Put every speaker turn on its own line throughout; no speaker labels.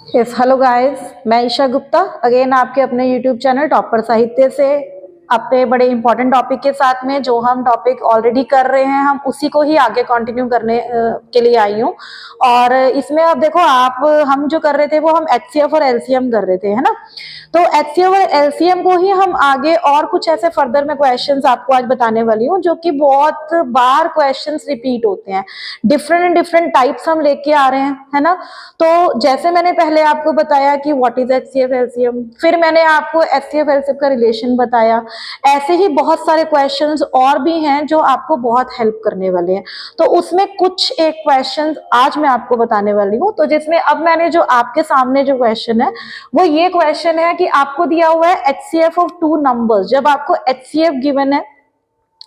Yes hello guys, मैं Isha Gupta again आपके अपने यूट्यूब चैनल टॉपर साहित्य से अपने बड़े इंपॉर्टेंट टॉपिक के साथ में जो हम टॉपिक ऑलरेडी कर रहे हैं हम उसी को ही आगे कंटिन्यू करने के लिए आई हूँ। और इसमें अब देखो आप हम जो कर रहे थे वो हम एचसीएफ और एलसीएम कर रहे थे, है ना। तो एचसीएफ और एलसीएम को ही हम आगे और कुछ ऐसे फर्दर में क्वेश्चंस आपको आज बताने वाली हूँ जो कि बहुत बार क्वेश्चंस रिपीट होते हैं, डिफरेंट डिफरेंट टाइप्स हम लेके आ रहे हैं, है ना। तो जैसे मैंने पहले आपको बताया कि व्हाट इज एचसीएफ एलसीएम, फिर मैंने आपको एचसीएफ एलसीएम का रिलेशन बताया। ऐसे ही बहुत सारे क्वेश्चंस और भी हैं जो आपको बहुत हेल्प करने वाले हैं। तो उसमें कुछ एक क्वेश्चंस आज मैं आपको बताने वाली हूँ। तो जिसमें अब मैंने जो आपके सामने जो क्वेश्चन है वो ये क्वेश्चन है कि आपको दिया हुआ है एचसीएफ ऑफ टू नंबर्स। जब आपको एचसीएफ गिवन है,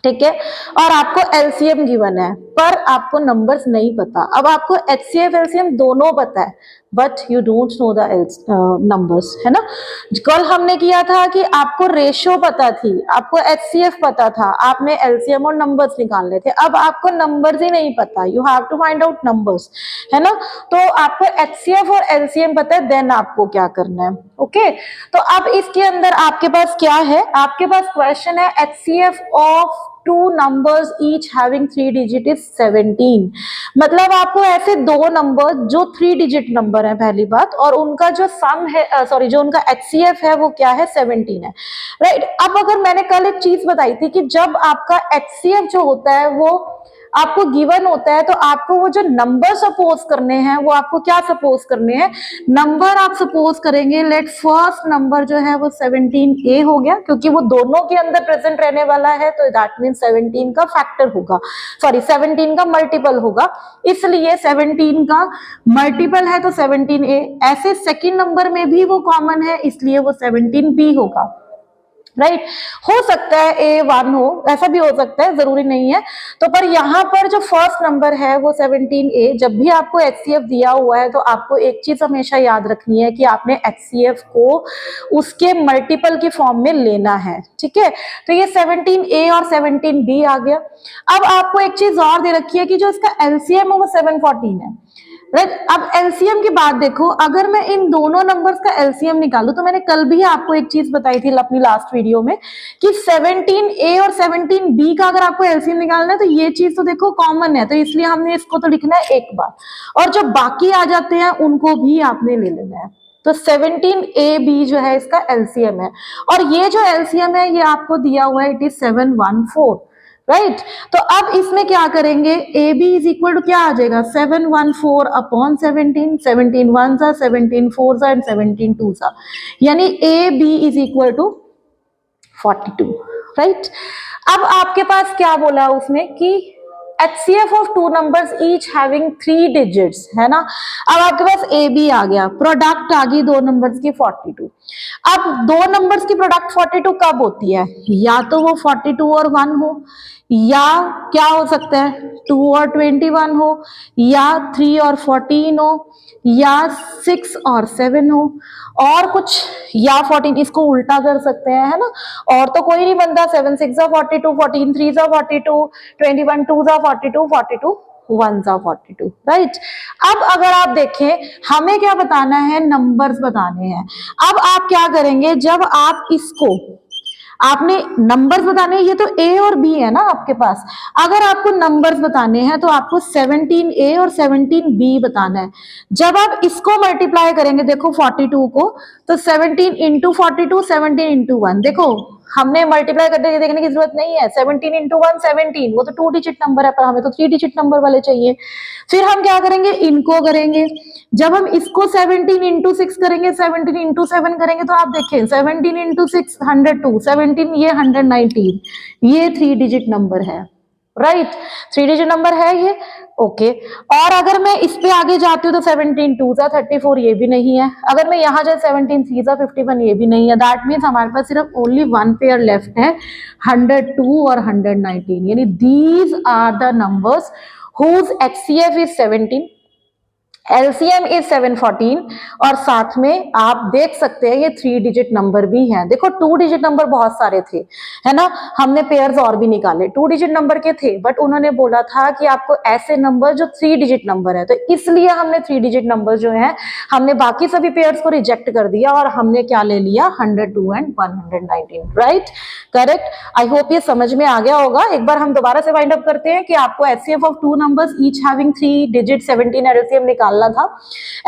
ठीक है, और आपको एलसीएम गिवन है पर आपको नंबर्स नहीं पता। अब आपको एचसीएफ एलसीएम दोनों पता है but you don't know the numbers, है ना। कल हमने किया था कि आपको रेशो पता थी, आपको एचसीएफ पता था, आपने एलसीएम और नंबर्स निकालने थे। अब आपको नंबर्स ही नहीं पता, you have to find out numbers, है ना। तो आपको एचसीएफ और एलसीएम पता है, देन आपको क्या करना है। ओके, तो अब इसके अंदर आपके पास क्या है, आपके पास क्वेश्चन है HCF of two numbers each having 3 digit is 17। मतलब आपको ऐसे दो नंबर जो 3 डिजिट नंबर है पहली बात, और उनका जो सम है सॉरी जो उनका एचसीएफ है वो क्या है, 17 है, राइट। अब अगर मैंने कल एक चीज बताई थी कि जब आपका एचसीएफ जो होता है वो आपको गिवन होता है तो आपको वो जो नंबर सपोज करने हैं वो आपको क्या सपोज करने हैं, नंबर आप सपोज करेंगे। लेट फर्स्ट नंबर जो है वो 17a हो गया, क्योंकि वो दोनों के अंदर प्रेजेंट रहने वाला है तो दैट मीन 17 का फैक्टर होगा, सॉरी 17 का मल्टीपल होगा, इसलिए 17 का मल्टीपल है तो 17a। ऐसे सेकेंड नंबर में भी वो कॉमन है इसलिए वो 17b होगा, राइट। हो सकता है A1 हो, ऐसा भी हो सकता है, जरूरी नहीं है। तो पर यहाँ पर जो फर्स्ट नंबर है वो 17a। जब भी आपको एचसीएफ दिया हुआ है तो आपको एक चीज हमेशा याद रखनी है कि आपने एचसीएफ को उसके मल्टीपल की फॉर्म में लेना है, ठीक है। तो ये 17a और 17b आ गया। अब आपको एक चीज और दे रखी है कि जो इसका एलसीएम है वो 714 है, राइट। अब एलसीएम की बात देखो, अगर मैं इन दोनों नंबर्स का एलसीएम निकालूं तो मैंने कल भी आपको एक चीज बताई थी अपनी लास्ट वीडियो में कि 17a और 17b का अगर आपको एलसीएम निकालना है तो ये चीज तो देखो कॉमन है, तो इसलिए हमने इसको तो लिखना है एक बार, और जो बाकी आ जाते हैं उनको भी आपने ले लेना है। तो 17ab जो है इसका एलसीएम है, और ये जो एलसीएम है ये आपको दिया हुआ है, इट इज 714, राइट। तो अब इसमें क्या करेंगे, A B is equal to क्या आ जाएगा, 714 अपॉन 17, 17 वन सा, 17 फोर सा एंड 17 टू सा, यानी A B is equal to 42, right. अब आपके पास क्या बोला उसने कि HCF of two numbers each having 3 digits, है ना। अब आपके पास ए बी आ गया, प्रोडक्ट आ गई दो नंबर्स की 42। अब दो नंबर्स की प्रोडक्ट 42 कब होती है, या तो वो 42 और 1 हो, या क्या हो सकता है 2 और 21 हो, या 3 और 14 हो, या 6 और 7 हो, और कुछ, या 14, इसको उल्टा कर सकते हैं, है ना। और तो कोई नहीं बनता, 7 6 जा 42, 14 3 जा 42, 21 2 जा 42, 42 1 जा 42, राइट। अब अगर आप देखें हमें क्या बताना है, नंबर्स बताने हैं। अब आप क्या करेंगे, जब आप इसको आपने नंबर्स बताने हैं, ये तो ए और बी है ना आपके पास, अगर आपको नंबर्स बताने हैं तो आपको 17a और 17b बताना है। जब आप इसको मल्टीप्लाई करेंगे, देखो 42 को, तो 17 इंटू 42, 17 इंटू 1, देखो हमने मल्टीप्लाई करने की देखने की जरूरत नहीं है, 17 इंटू 1 17, वो तो 2 डिजिट नंबर है पर हमें तो 3 डिजिट नंबर वाले चाहिए। फिर हम क्या करेंगे, इनको करेंगे। जब हम इसको 17 इंटू 6 करेंगे, 17 इंटू 7 करेंगे, तो आप देखें 17 इंटू 6 102, 17 ये 119, ये 3 डिजिट नंबर है, राइट। 3 डिजिट नंबर है ये, ओके। और अगर मैं इस पे आगे जाती हूँ तो 17 2 जा 34, ये भी नहीं है। अगर मैं यहाँ जाए 17 3 जा 51, ये भी नहीं है। दैट मीन्स हमारे पास सिर्फ ओनली वन पेयर लेफ्ट है, 102 और 119, यानी these are the numbers whose HCF is 17 LCM is 714 और साथ में आप देख सकते हैं ये 3 डिजिट नंबर भी हैं। देखो 2 डिजिट नंबर बहुत सारे थे, है ना, हमने पेयर्स और भी निकाले 2 डिजिट नंबर के थे, बट उन्होंने बोला था कि आपको ऐसे नंबर जो 3 डिजिट नंबर है, तो इसलिए हमने 3 डिजिट नंबर जो है हमने बाकी सभी पेयर्स को रिजेक्ट कर दिया और हमने क्या ले लिया 102 and 119, right, correct. I hope ये समझ में आ गया होगा। एक बार हम दोबारा से वाइंड अप करते हैं कि आपको HCF of 2 numbers each having 3 digit 17 LCM निकालना था।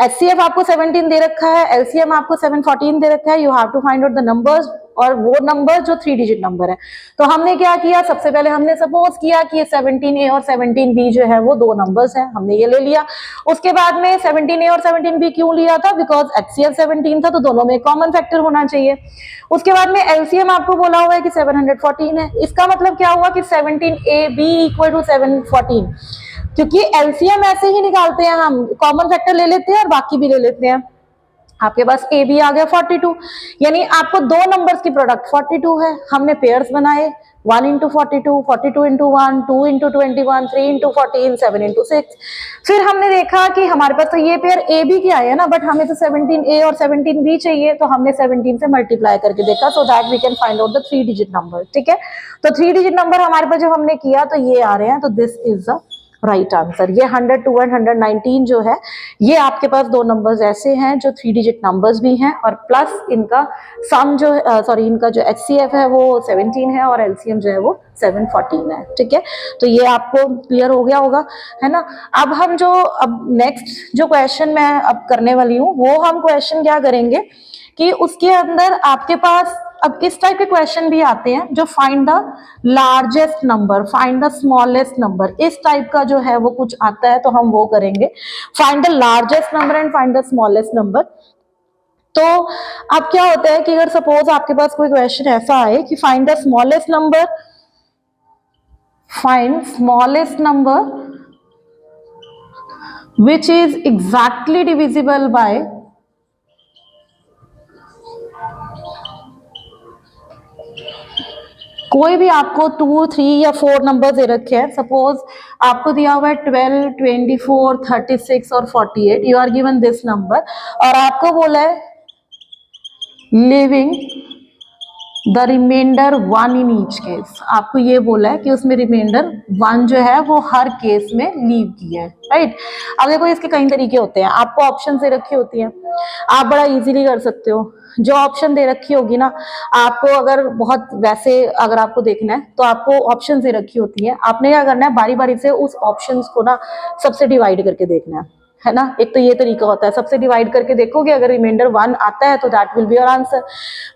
एचसीएफ आपको 17 दे रखा है, एलसीएम आपको 714 दे रखा है, you have to find out the numbers और वो नंबर जो 3 डिजिट नंबर है। तो हमने क्या किया, सबसे पहले हमने सपोज किया कि 17A और 17B जो है वो 2 नंबर्स हैं, हमने ये ले लिया। उसके बाद में 17A और 17B क्यों लिया था, बिकॉज एचसीएफ 17 था तो दोनों में कॉमन फैक्टर होना चाहिए। उसके बाद में एलसीएम आपको बोला हुआ है कि 714 है, इसका मतलब क्या हुआ कि 17AB इक्वल टू 714, क्योंकि एलसीएम ऐसे ही निकालते हैं हम, कॉमन फैक्टर ले लेते हैं और बाकी भी ले लेते हैं। आपके पास ए बी आ गया 42, यानी आपको 2 नंबर्स की प्रोडक्ट 42 है। हमने पेयर्स बनाए 1 into 42, 42 into 1, 2 into 21, 3 into 14, 7 into 6। फिर हमने देखा कि हमारे पास तो ये पेयर ए बी के आए हैं ना, बट हमें तो 17A और 17B चाहिए, तो हमने 17 से मल्टीप्लाई करके देखा so that we can find out the 3 digit number. ठीक है, तो 3 डिजिट नंबर हमारे पास जब हमने किया तो ये आ रहे हैं, तो this is the right answer. ये 102 एंड 119 जो है ये आपके पास 2 नंबर्स ऐसे हैं जो 3 डिजिट नंबर्स भी हैं और प्लस इनका सम जो इनका जो एचसीएफ है वो 17 है और एलसीएम जो है वो 714 है। ठीक है, तो ये आपको क्लियर हो गया होगा, है ना। अब नेक्स्ट जो क्वेश्चन मैं अब करने वाली हूँ वो हम क्वेश्चन क्या करेंगे कि उसके अंदर आपके पास अब इस टाइप के क्वेश्चन भी आते हैं जो find the largest number, find the smallest number, इस टाइप का जो है वो कुछ आता है, तो हम वो करेंगे find the largest number and find the smallest number. तो अब क्या होता है कि अगर सपोज आपके पास कोई क्वेश्चन ऐसा आए कि find the smallest number, find smallest number which is exactly divisible bye कोई भी आपको 2, 3 या 4 नंबर दे रखे हैं। सपोज आपको दिया हुआ है 12, 24, 36 और 48, you are given this number और आपको बोला है leaving the remainder 1 in each case, आपको ये बोला है कि उसमें रिमाइंडर 1 जो है वो हर केस में लीव की है, राइट। अब देखो इसके कई तरीके होते हैं, आपको ऑप्शन दे रखी होती हैं, आप बड़ा इजीली कर सकते हो। जो ऑप्शन दे रखी होगी ना आपको, अगर बहुत वैसे अगर आपको देखना है तो आपको ऑप्शन दे रखी होती है, आपने क्या करना है बारी बारी से उस ऑप्शंस को ना सबसे डिवाइड करके देखना है ना। एक तो ये तरीका होता है, सबसे डिवाइड करके देखोगे, अगर रिमाइंडर 1 आता है तो that will be your answer.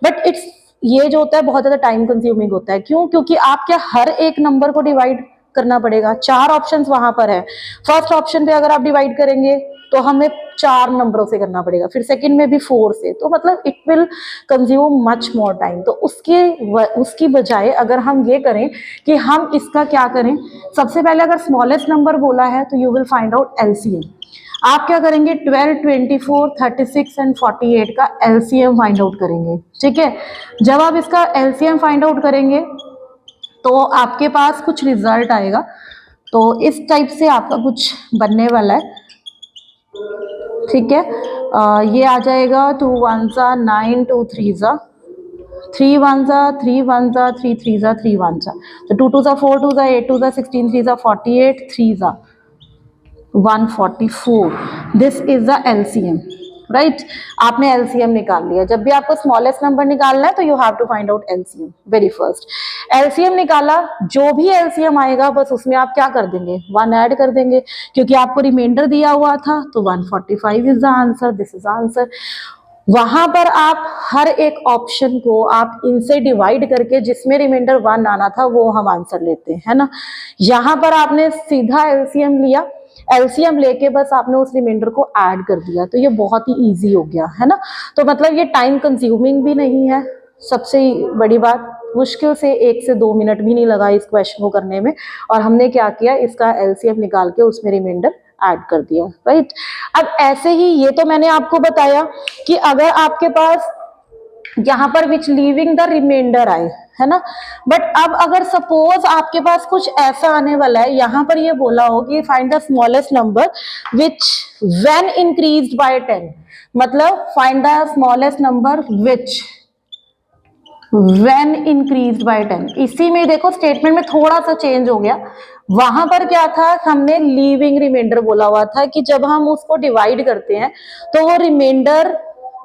But it's ये जो होता है बहुत ज्यादा टाइम कंज्यूमिंग होता है। क्यों? क्योंकि आप क्या हर एक नंबर को डिवाइड करना पड़ेगा, 4 ऑप्शंस वहां पर है। फर्स्ट ऑप्शन पे अगर आप डिवाइड करेंगे तो हमें 4 नंबरों से करना पड़ेगा, फिर सेकंड में भी 4 से, तो मतलब it will consume much more time. तो उसकी बजाय अगर हम ये करें कि हम इसका क्या करें, सबसे पहले अगर स्मॉलेस्ट नंबर बोला है तो you will find out LCM. आप क्या करेंगे 12, 24, 36 एंड 48 का एलसीएम फाइंड आउट करेंगे। ठीक है, जब आप इसका एलसीएम फाइंड आउट करेंगे तो आपके पास कुछ रिजल्ट आएगा। तो इस टाइप से आपका कुछ बनने वाला है। ठीक है, ये आ जाएगा 2 1 जा 9, 2 3 जा 3 1 जा 3 1 जा 3 3 जा 3 1 जा, तो 2 2 जा 4 2 जा 8 2 जा 16 3 जा 48 3 जा 144, this is the LCM, right. आपने एलसीएम निकाल लिया। जब भी आपको स्मॉलेस्ट नंबर निकालना है तो you have to find out LCM. Very first LCM निकाला, जो भी एलसीएम आएगा बस उसमें आप क्या कर देंगे 1 ऐड कर देंगे, क्योंकि आपको रिमाइंडर दिया हुआ था, तो 145 is the answer, this is answer. वहां पर आप हर एक ऑप्शन को आप इनसे डिवाइड करके जिसमें रिमाइंडर 1 आना था वो हम आंसर लेते हैं ना। यहां पर आपने सीधा एलसीएम लिया, एलसीएम लेके बस आपने उस रिमाइंडर को ऐड कर दिया, तो ये बहुत ही इजी हो गया, है ना। तो मतलब ये टाइम कंज्यूमिंग भी नहीं है, सबसे बड़ी बात, मुश्किल से 1 से 2 मिनट भी नहीं लगा इस क्वेश्चन को करने में, और हमने क्या किया इसका एलसीएम निकाल के उसमें रिमाइंडर ऐड कर दिया, राइट। अब ऐसे ही ये तो मैंने आपको बताया कि अगर आपके पास यहाँ पर विच लीविंग द रिमाइंडर आए, है ना। बट अब अगर सपोज आपके पास कुछ ऐसा आने वाला है, यहां पर ये बोला हो कि find the smallest number which when increased by 10, मतलब find the smallest number which when increased by 10। इसी में देखो स्टेटमेंट में थोड़ा सा चेंज हो गया। वहां पर क्या था, हमने लीविंग रिमाइंडर बोला हुआ था कि जब हम उसको डिवाइड करते हैं तो वो रिमाइंडर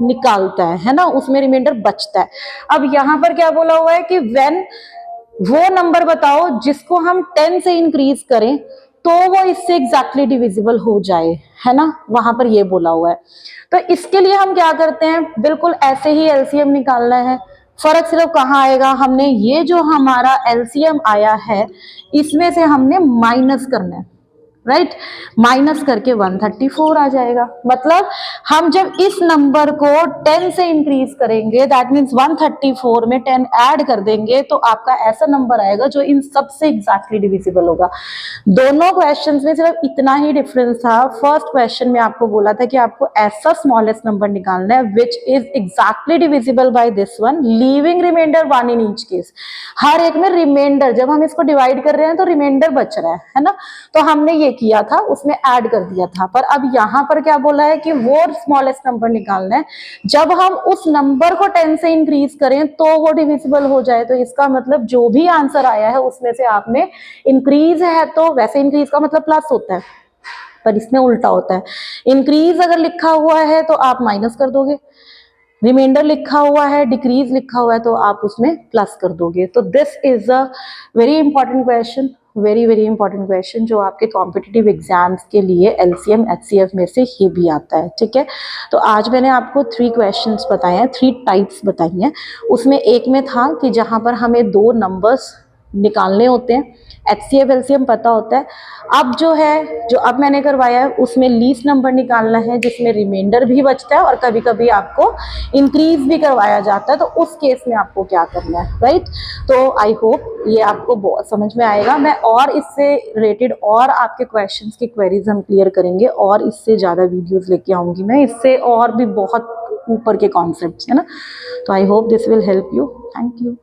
निकालता है ना, उसमें रिमाइंडर बचता है। अब यहां पर क्या बोला हुआ है कि व्हेन वो नंबर बताओ जिसको हम 10 से इंक्रीज करें तो वो इससे एग्जैक्टली डिविजिबल हो जाए, है ना, वहां पर ये बोला हुआ है। तो इसके लिए हम क्या करते हैं, बिल्कुल ऐसे ही एलसीएम निकालना है। फर्क सिर्फ कहाँ आएगा, हमने ये जो हमारा एलसीएम आया है इसमें से हमने माइनस करना है, राइट। माइनस करके 134 आ जाएगा। मतलब हम जब इस नंबर को 10 से इंक्रीज करेंगे दैट मीन्स 134 में 10 ऐड कर देंगे तो आपका ऐसा नंबर आएगा जो इन सब से एग्जैक्टली डिविजिबल होगा। दोनों क्वेश्चंस में सिर्फ इतना ही डिफरेंस था। फर्स्ट क्वेश्चन में आपको बोला था कि आपको ऐसा स्मॉलेस्ट नंबर निकालना है which is exactly divisible by this one, leaving remainder 1 in each case. हर एक में रिमाइंडर, जब हम इसको डिवाइड कर रहे हैं तो रिमाइंडर बच रहा है ना, तो हमने ये किया था, उसमें ऐड कर दिया था। पर अब यहां पर क्या बोला है कि वो स्मॉलेस्ट नंबर निकालना है जब हम उस नंबर को 10 से इंक्रीज करें तो वो डिविजिबल हो जाए। तो इसका मतलब जो भी आंसर आया है उसमें से आपने इंक्रीज है तो वैसे इंक्रीज का मतलब प्लस होता है, पर इसमें उल्टा होता है। इंक्रीज अगर लिखा हुआ है तो आप माइनस कर दोगे, रिमाइंडर लिखा हुआ है, डिक्रीज लिखा हुआ है तो आप उसमें प्लस कर दोगे। तो this is a very important question, very very important question जो आपके कॉम्पिटिटिव एग्जाम्स के लिए एलसीएम एचसीएफ में से ही भी आता है, ठीक है। तो आज मैंने आपको 3 क्वेश्चंस बताए हैं, 3 टाइप्स बताई हैं। उसमें एक में था कि जहां पर हमें 2 नंबर्स निकालने होते हैं, एचसीएफ एलसीएम पता होता है। अब जो है, जो अब मैंने करवाया है उसमें लीस्ट नंबर निकालना है जिसमें रिमाइंडर भी बचता है और कभी कभी आपको इंक्रीज भी करवाया जाता है, तो उस केस में आपको क्या करना है, राइट। तो आई होप ये आपको बहुत समझ में आएगा। मैं और इससे रिलेटेड और आपके क्वेश्चंस की क्वेरीज हम क्लियर करेंगे और इससे ज़्यादा वीडियोस लेके आऊँगी मैं, इससे और भी बहुत ऊपर के कॉन्सेप्ट्स, है ना। तो I hope this will help you. Thank you.